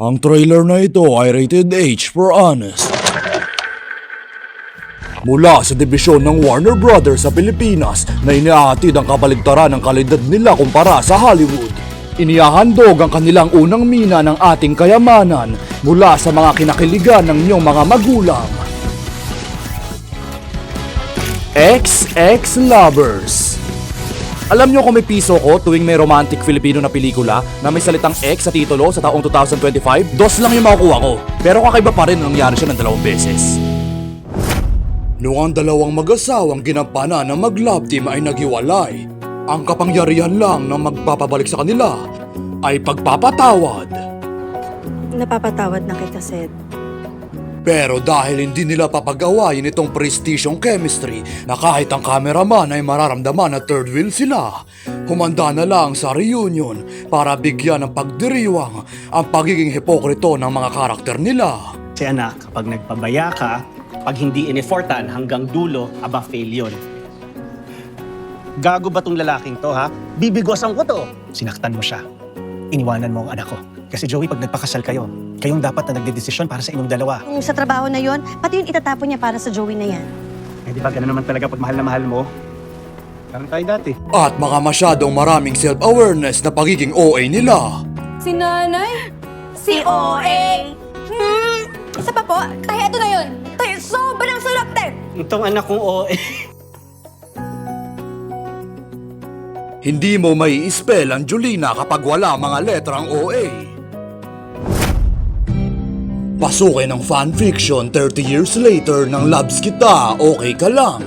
Ang trailer na ito ay rated H for honest. Mula sa dibisyon ng Warner Brothers sa Pilipinas na inihahatid ang kabaligtaran ng kalidad nila kumpara sa Hollywood. Inihahandog ang kanilang unang mina ng ating kayamanan mula sa mga kinakiligan ng inyong mga magulang. XX Lovers. Alam nyo kung may piso ko tuwing may romantic Filipino na pelikula na may salitang X sa titulo sa taong 2025, dos lang yung makukuha ko. Pero kakaiba pa rin nang nangyari siya ng 2 beses. Noong ang dalawang mag-asawang ginampanan ng mag-love team ay naghiwalay, ang kapangyarihan lang na magpapabalik sa kanila ay pagpapatawad. Napapatawad na kita, Seth. Pero dahil hindi nila papagawain itong prestisyong chemistry na kahit ang cameraman ay mararamdaman na third wheel sila, humanda na lang sa reunion para bigyan ng pagdiriwang ang pagiging hipokrito ng mga karakter nila. Si anak, kapag nagpabaya ka, pag hindi inifortan hanggang dulo, aba fail yun. Gago ba tong lalaking to, ha? Bibigosan ko to. Sinaktan mo siya. Iniwanan mo ang anak ko. Kasi Joey, pag nagpakasal kayo, kayong dapat na nagdedesisyon para sa inyong dalawa. Kung sa trabaho na yon, pati yun itatapon niya para sa Joey na yan. Eh di ba ganun naman talaga pag mahal na mahal mo? Parang tayo dati. At mga masyadong maraming self-awareness na pagiging OA nila. Si nanay? Si OA! Isa pa po? Tay, ito na yun. Tay, sobrang sarap, tay. Itong anak kong OA. Hindi mo may i-spell ang Julina kapag wala mga letrang OA. Pasukin ang fanfiction 30 years later ng Labs Kita, Okay Ka Lang,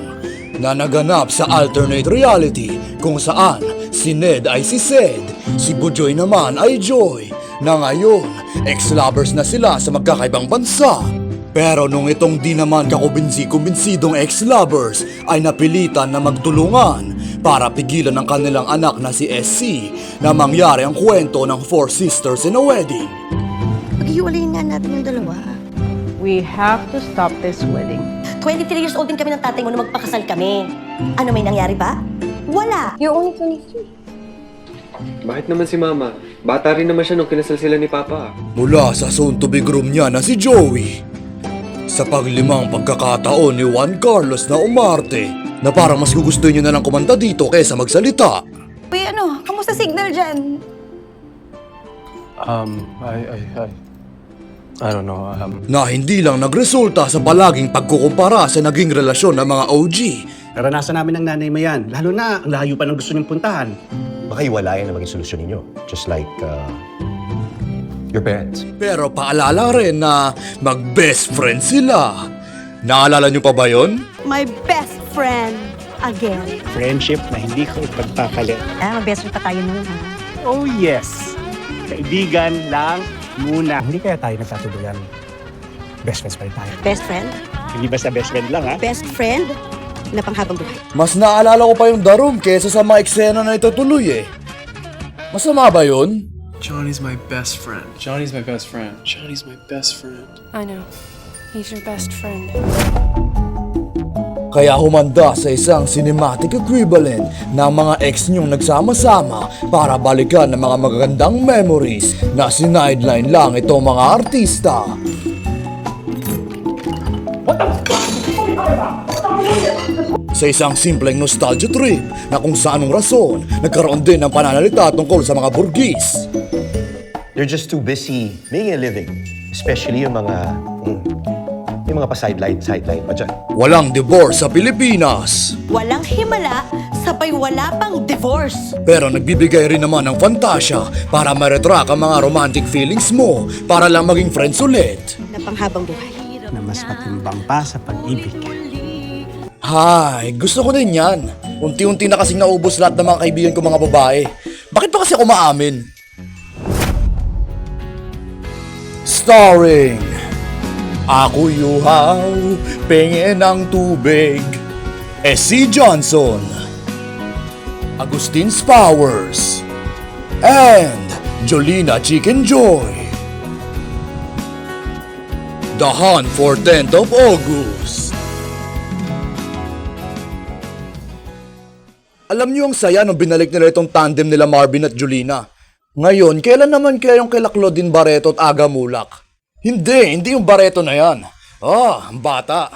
na naganap sa alternate reality kung saan si Ned ay si Sed, si Bujoy naman ay Joy, na ngayon ex-lovers na sila sa magkakaibang bansa. Pero nung itong di naman kakumbinsi-kumbinsidong ex-lovers ay napilitan na magtulungan para pigilan ang kanilang anak na si SC na mangyari ang kwento ng 4 sisters in a wedding. Paghiwalayin nga natin yung dalawa. We have to stop this wedding. 23 years old din kami ng tatay mo nung magpakasal kami. Ano, may nangyari ba? Wala! You're only 23. Bakit naman si Mama? Bata rin naman siya nung kinasal sila ni Papa. Mula sa soon-to-be groom niya na si Joey, sa paglimang pagkakataon ni Juan Carlos na umarte, na parang mas gugustuhin niyo na lang kumanta dito kaysa magsalita. Uy, ano? Kamusta signal dyan? I don't know. Na hindi lang nagresulta sa palaging pagkukumpara sa naging relasyon ng mga OG. Naranasan namin ng nanay mo yan. Lalo na, ang layo pa ng gusto niyong puntahan. Baka iwalayan na maging solusyon ninyo. Just like your parents. Pero paalala rin na mag-best friend sila. Naalala niyo pa ba yon? My best friend again. Friendship na hindi ko ipagpapalit. Mag-best friend pa tayo nun, ha? Oh yes! Kaibigan lang muna. Hindi kaya tayo nagkatuluyan. Best friends pa rin tayo. Best friend? Hindi basta best friend lang, ha? Best friend na panghabang buhay. Mas naalala ko pa yung The Room kesa sa mga eksena na ito tuloy eh. Masama ba yun? Johnny's my best friend. Johnny's my best friend. Johnny's my best friend. I know. He's your best friend. Kaya humanda sa isang cinematic equivalent ng mga ex niyong nagsama-sama para balikan ng mga magagandang memories na sinideline lang itong mga artista. Sa isang simpleng nostalgia trip na kung saanong rason, nagkaroon din ng pananalita tungkol sa mga burgis. They're just too busy making a living. Especially yung mga pa-sideline pa dyan. Walang divorce sa Pilipinas. Walang himala, sabay wala pang divorce. Pero nagbibigay rin naman ng fantasya para ma-retract ang mga romantic feelings mo para lang maging friends ulit. Na panghabang buhay. Na mas matimbang pa sa pag-ibig. Hay, gusto ko din yan. Unti-unti na kasing naubos lahat ng mga kaibigan ko mga babae. Bakit pa kasi ako maamin? Starring Ako Yuhaw, Pengin ng Tubig, SC Johnson, Agustin Powers, and Jolina Chicken Joy. The Hunt for 10th of August. Alam niyo ang saya nung binalik nila itong tandem nila Marvin at Jolina. Ngayon, kailan naman kaya yung kila Claudine Barreto at Aga Mulak? Hindi yung Barreto na yan. Ang bata.